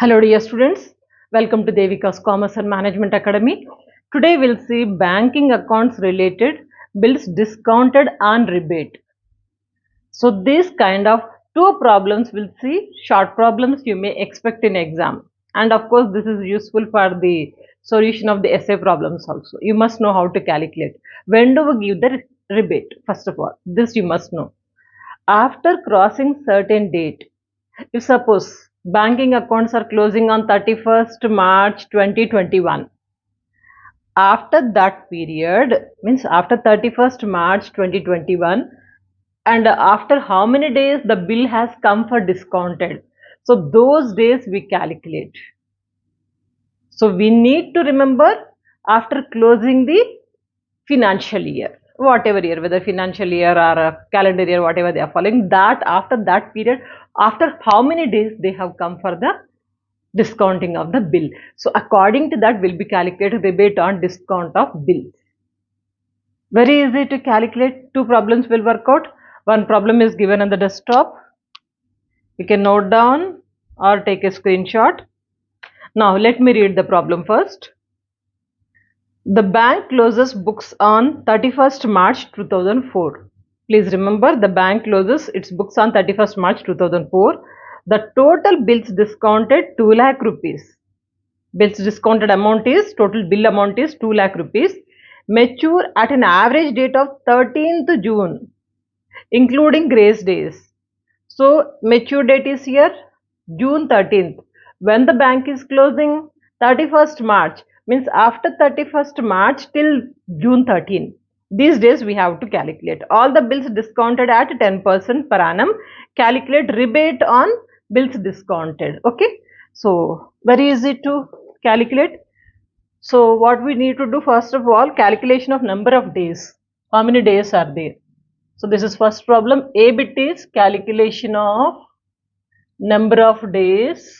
Hello dear students, welcome to Devika's Commerce and Management Academy. Today we'll see banking accounts related bills discounted and rebate. So these kind of two problems we'll see, short problems you may expect in exam. And of course this is useful for the solution of the essay problems also. You must know how to calculate. When do we give the rebate? First of all, this you must know. After crossing certain date, if suppose banking accounts are closing on 31st March 2021, after that period, means after 31st March 2021, and after how many days the bill has come for discounted. So those days we calculate. So we need to remember after closing the financial year, whatever year, whether financial year or a calendar year, whatever they are following, that after that period, after how many days they have come for the discounting of the bill. So according to that will be calculated rebate on discount of bill. Very easy to calculate. Two problems will work out. One problem is given on the desktop. You can note down or take a screenshot. Now let me read the problem first. The bank closes books on 31st March 2004. Please remember, the bank closes its books on 31st March 2004. The total bills discounted 2 lakh rupees. Bills discounted amount is, total bill amount is 2 lakh rupees. Mature at an average date of 13th June, including grace days. So mature date is here June 13th. When the bank is closing 31st March, means after 31st March till June 13. These days we have to calculate. All the bills discounted at 10% per annum. Calculate rebate on bills discounted. Okay. So very easy to calculate. So what we need to do, first of all, calculation of number of days. How many days are there? So this is first problem. A bit is calculation of number of days.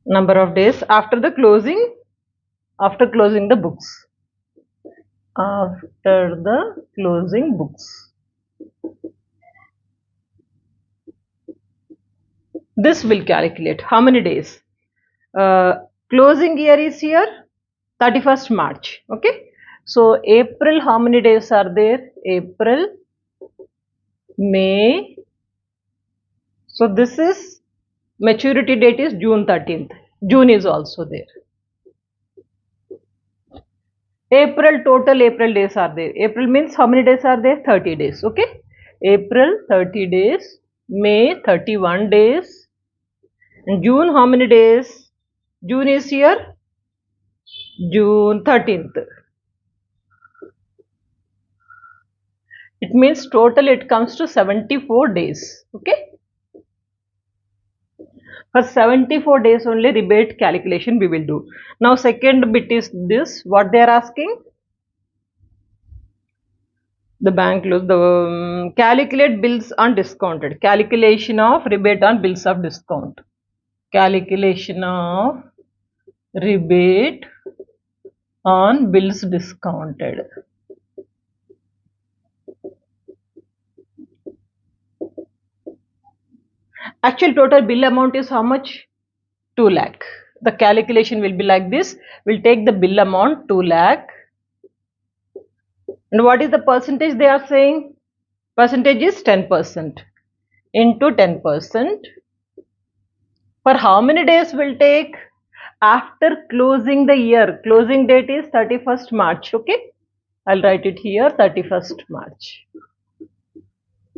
Number of days after the closing, after closing the books. After the closing books. This will calculate how many days. Closing year is here 31st March. Okay. So April, how many days are there? April, May. So this is maturity date is June 13th. June is also there. April, total April days are there. April means how many days are there? 30 days. Okay. April 30 days. May 31 days. And June how many days? June is here June 13th. It means total it comes to 74 days. Okay. For 74 days only rebate calculation we will do. Now second bit is this, what they are asking. The bank close the calculate bills on discounted. Calculation of rebate on bills of discount. Calculation of rebate on bills discounted. Actual total bill amount is how much? 2 lakh. The calculation will be like this. We'll take the bill amount 2 lakh. And what is the percentage they are saying? Percentage is 10% into 10%. For how many days will take? After closing the year. Closing date is 31st March. Okay. I'll write it here 31st March.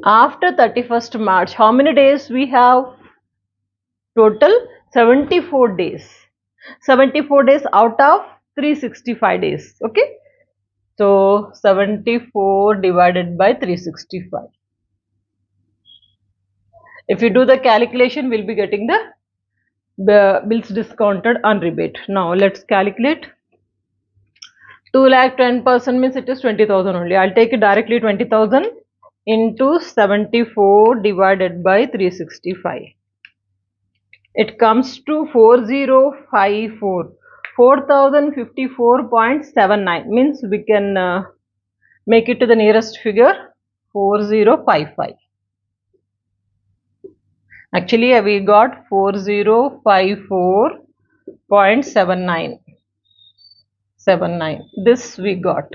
After 31st March, how many days we have? Total 74 days. 74 days out of 365 days. Okay. So 74 divided by 365. If you do the calculation, we'll be getting the bills discounted on rebate. Now let's calculate. 2 lakh 10% means it is 20,000 only. I'll take it directly 20,000 into 74 divided by 365. It comes to 4054. 4054.79 means we can make it to the nearest figure 4055. Actually, we got 4054.79. This we got.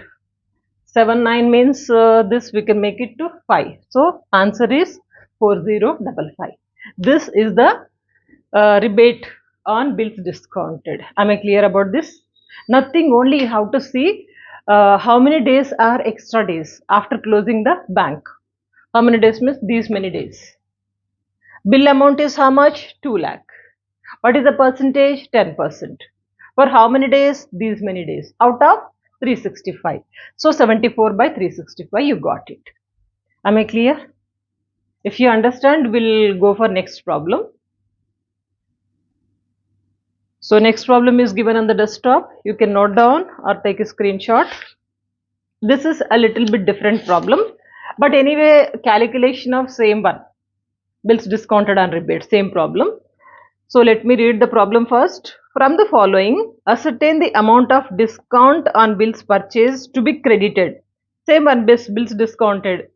79 means this we can make it to 5. So answer is 4055. This is the rebate on bills discounted. Am I clear about this? Nothing, only you have to see how many days are extra days after closing the bank. How many days means these many days. Bill amount is how much? 2 lakh. What is the percentage? 10%. For how many days? These many days. Out of 365. So 74 by 365 you got it. Am I clear? If you understand, we'll go for next problem. So next problem is given on the desktop. You can note down or take a screenshot. This is a little bit different problem, but anyway, calculation of same one. Bills discounted and rebate, same problem. So let me read the problem first. From the following, ascertain the amount of discount on bills purchased to be credited. Same one, bills discounted.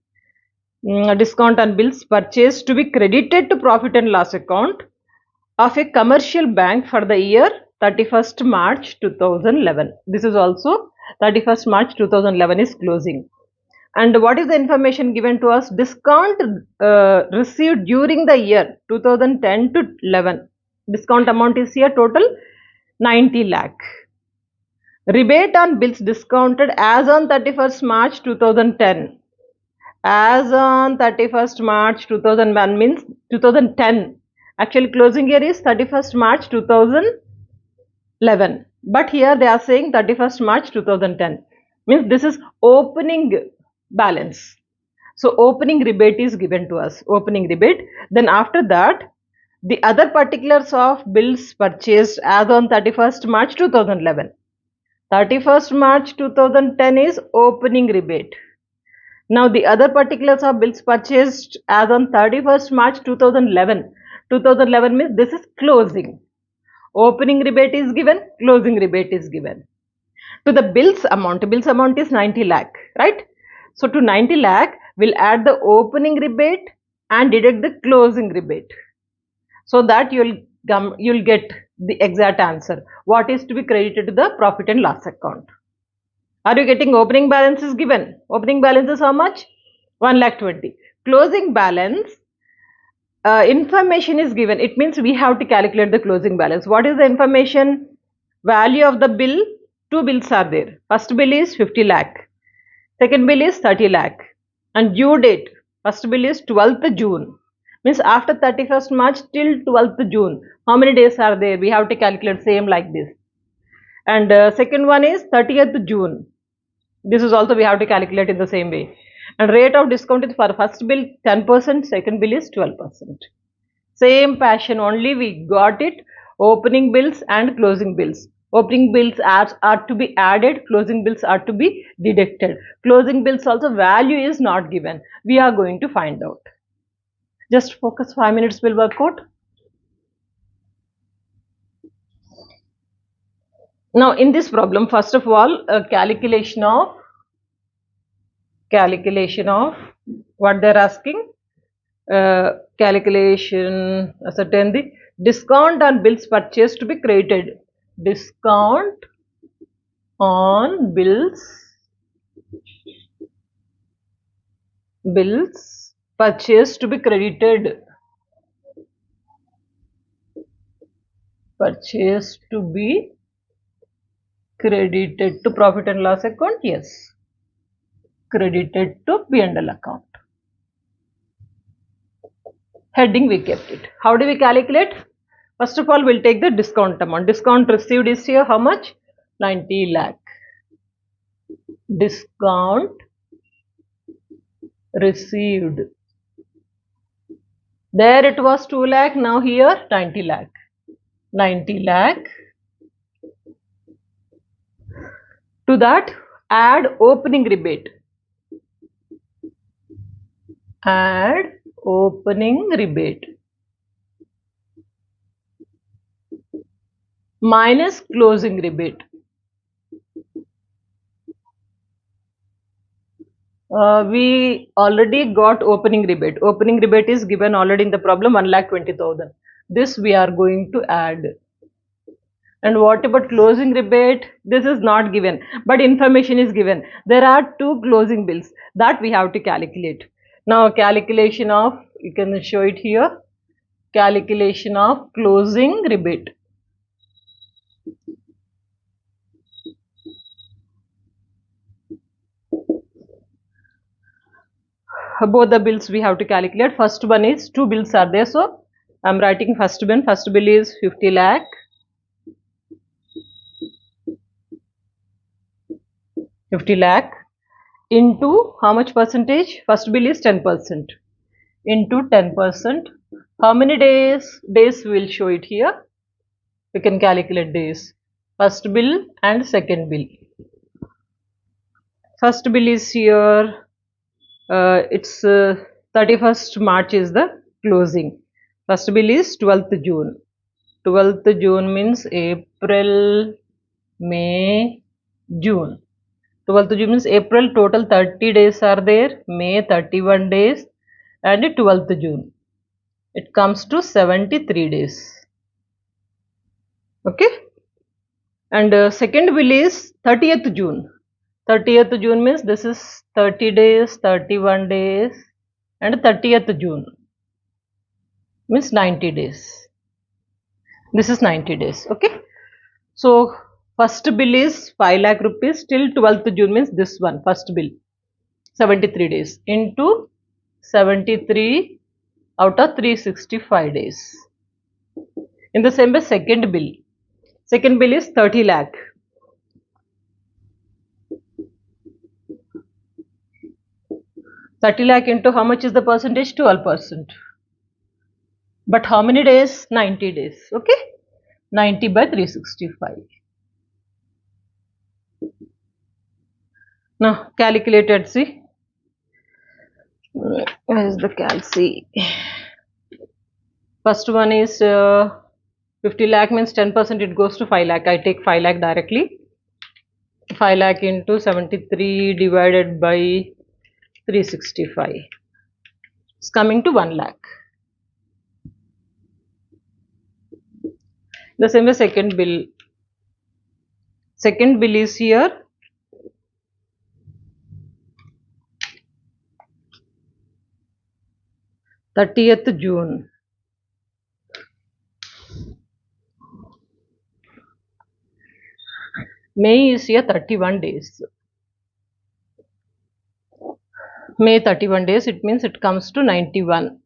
Discount on bills purchased to be credited to profit and loss account of a commercial bank for the year 31st March 2011. This is also 31st March 2011 is closing. And what is the information given to us? Discount received during the year 2010 to 11. Discount amount is here total 90 lakh. Rebate on bills discounted as on 31st March 2010. As on 31st March 2001 means 2010. Actually closing year is 31st March 2011. But here they are saying 31st March 2010. Means this is opening balance. So opening rebate is given to us. Opening rebate. Then after that, the other particulars of bills purchased as on 31st March 2011. 31st March 2010 is opening rebate. Now the other particulars of bills purchased as on 31st March 2011. 2011 means this is closing. Opening rebate is given, closing rebate is given. To the bills amount is 90 lakh, right? So to 90 lakh, we'll add the opening rebate and deduct the closing rebate. So that you'll get the exact answer. What is to be credited to the profit and loss account? Are you getting opening balance is given? Opening balance is how much? 1,20,000. Closing balance information is given. It means we have to calculate the closing balance. What is the information? Value of the bill. Two bills are there. First bill is 50 lakh. Second bill is 30 lakh. And due date. First bill is 12th June. Means after 31st March till 12th June. How many days are there? We have to calculate same like this. And second one is 30th June. This is also we have to calculate in the same way. And rate of discount is for first bill 10%, second bill is 12%. Same passion, only we got it. Opening bills and closing bills. Opening bills are to be added, closing bills are to be deducted. Closing bills also value is not given. We are going to find out. Just focus, 5 minutes will work out. Now in this problem, first of all, calculation of what they're asking. Calculation, ascertain the discount on bills purchased to be credited. Discount on bills purchased to be credited. Purchased to be credited to profit and loss account. Yes, credited to P&L account. Heading we kept it. How do we calculate? First of all, we'll take the discount amount. Discount received is here how much? 90 lakh. Discount received. There it was 2 lakh, now here 90 lakh. 90 lakh. To that, add opening rebate. Add opening rebate. Minus closing rebate. We already got opening rebate. Opening rebate is given already in the problem 1,20,000. This we are going to add. And what about closing rebate? This is not given, but information is given. There are two closing bills that we have to calculate. Now, calculation of, you can show it here, calculation of closing rebate. Both the bills we have to calculate. First one is, two bills are there, so I'm writing first one. First bill is 50 lakh. 50 lakh into how much percentage? First bill is 10%. Into 10%. How many days? Days will show it here. We can calculate days. First bill and second bill. First bill is here. It's 31st March is the closing. First bill is 12th June. 12th June means April, May, June. 12th June means April, total 30 days are there. May 31 days and 12th June. It comes to 73 days. Okay. And second bill is 30th June. 30th June means this is 30 days, 31 days and 30th June means 90 days. This is 90 days. Okay. So first bill is 5 lakh rupees till 12th June means this one, first bill, 73 days into 73 out of 365 days. In the same way, second bill. Second bill is 30 lakh. 30 lakh into how much is the percentage? 12%. But how many days? 90 days. Okay. 90 by 365. Now calculate it. See. Where is the calci? First one is 50 lakh means 10%, it goes to 5 lakh. I take 5 lakh directly. 5 lakh into 73 divided by 365. It's coming to 1 lakh. The same way second bill. Second bill is here. "30th June. May is here 31 days. May 31 days, it means it comes to 91.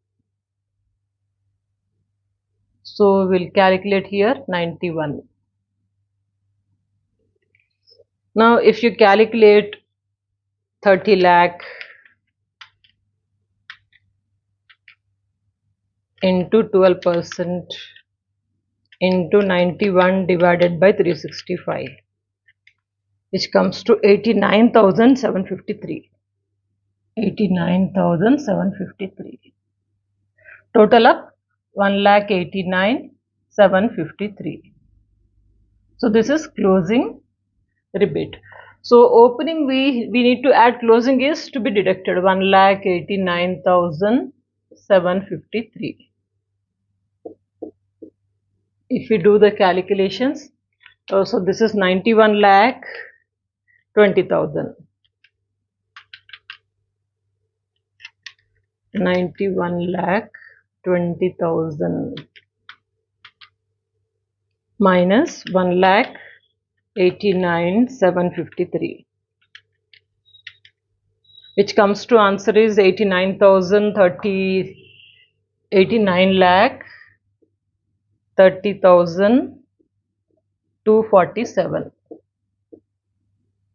So we'll calculate here 91. Now if you calculate 30 lakh into 12% into 91 divided by 365, which comes to 89,753. 89,753. Total up 1,89,753. So this is closing rebate. So opening we need to add, closing is to be deducted, 1,89,753. If we do the calculations, so this is 91 lakh 20,000. 91 lakh 20,000 minus 1 lakh 89,753, which comes to answer is 89 lakh 30,247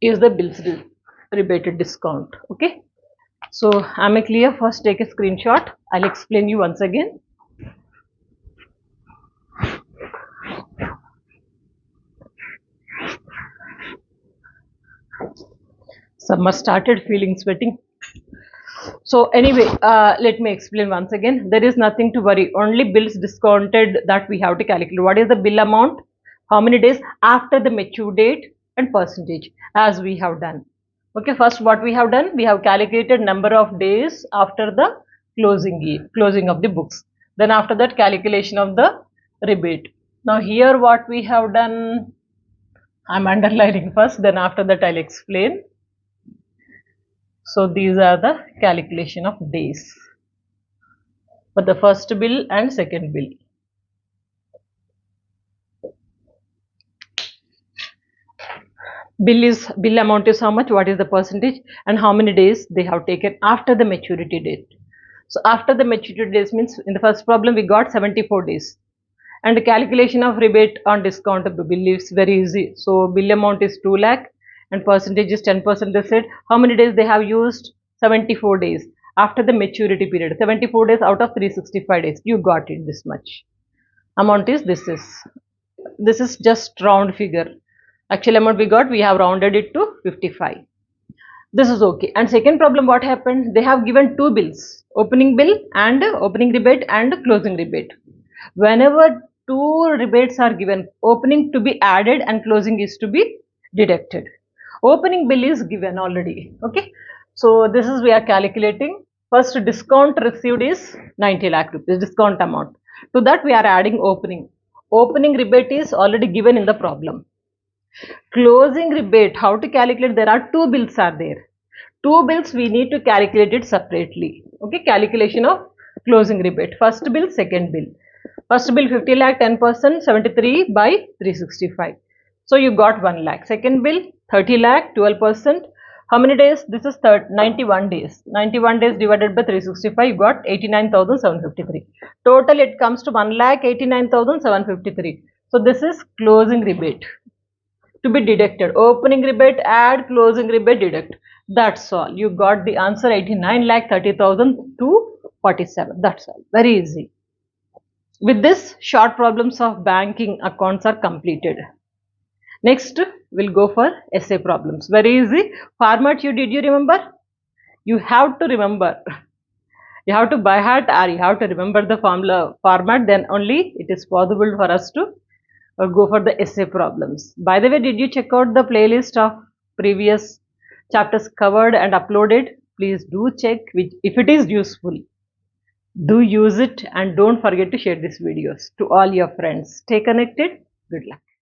is the bills rebated discount. Okay. So am I clear? First take a screenshot. I'll explain you once again. Summer started, feeling sweating. So anyway, let me explain once again. There is nothing to worry. Only bills discounted that we have to calculate. What is the bill amount? How many days after the mature date and percentage, as we have done. Okay, first what we have done, we have calculated number of days after the closing of the books. Then after that, calculation of the rebate. Now here what we have done, I'm underlining first, then after that I'll explain. So these are the calculation of days for the first bill and second bill. Bill amount is how much, what is the percentage, and how many days they have taken after the maturity date. So after the maturity days means in the first problem we got 74 days, and the calculation of rebate on discount of the bill is very easy. So bill amount is 2 lakh and percentage is 10%. They said how many days they have used, 74 days after the maturity period. 74 days out of 365 days, you got it, this much amount is this is just round figure. Actual amount we got, we have rounded it to 55. This is okay. And second problem, what happened, they have given two bills, opening bill and opening rebate and closing rebate. Whenever two rebates are given, opening to be added and closing is to be deducted. Opening bill is given already. Okay, so this is we are calculating. First discount received is 90 lakh rupees, discount amount. To that we are adding opening. Opening rebate is already given in the problem. Closing rebate, how to calculate? There are two bills are there. Two bills we need to calculate it separately. Okay, calculation of closing rebate. First bill, second bill. First bill 50 lakh, 10%, 73 by 365. So you got 1 lakh. Second bill 30 lakh, 12%. How many days? This is 91 days. 91 days divided by 365, you got 89,753. Total it comes to 1 lakh 89,753. So this is closing rebate to be deducted. Opening rebate add, closing rebate deduct. That's all. You got the answer, 89 lakh 30,247. That's all. Very easy. With this, short problems of banking accounts are completed. Next, we'll go for essay problems. Very easy. Format did you remember? You have to remember. You have to by heart or you have to remember the formula format, then only it is possible for us to go for the essay problems. By the way, did you check out the playlist of previous chapters covered and uploaded? Please do check if it is useful. Do use it and don't forget to share these videos to all your friends. Stay connected. Good luck.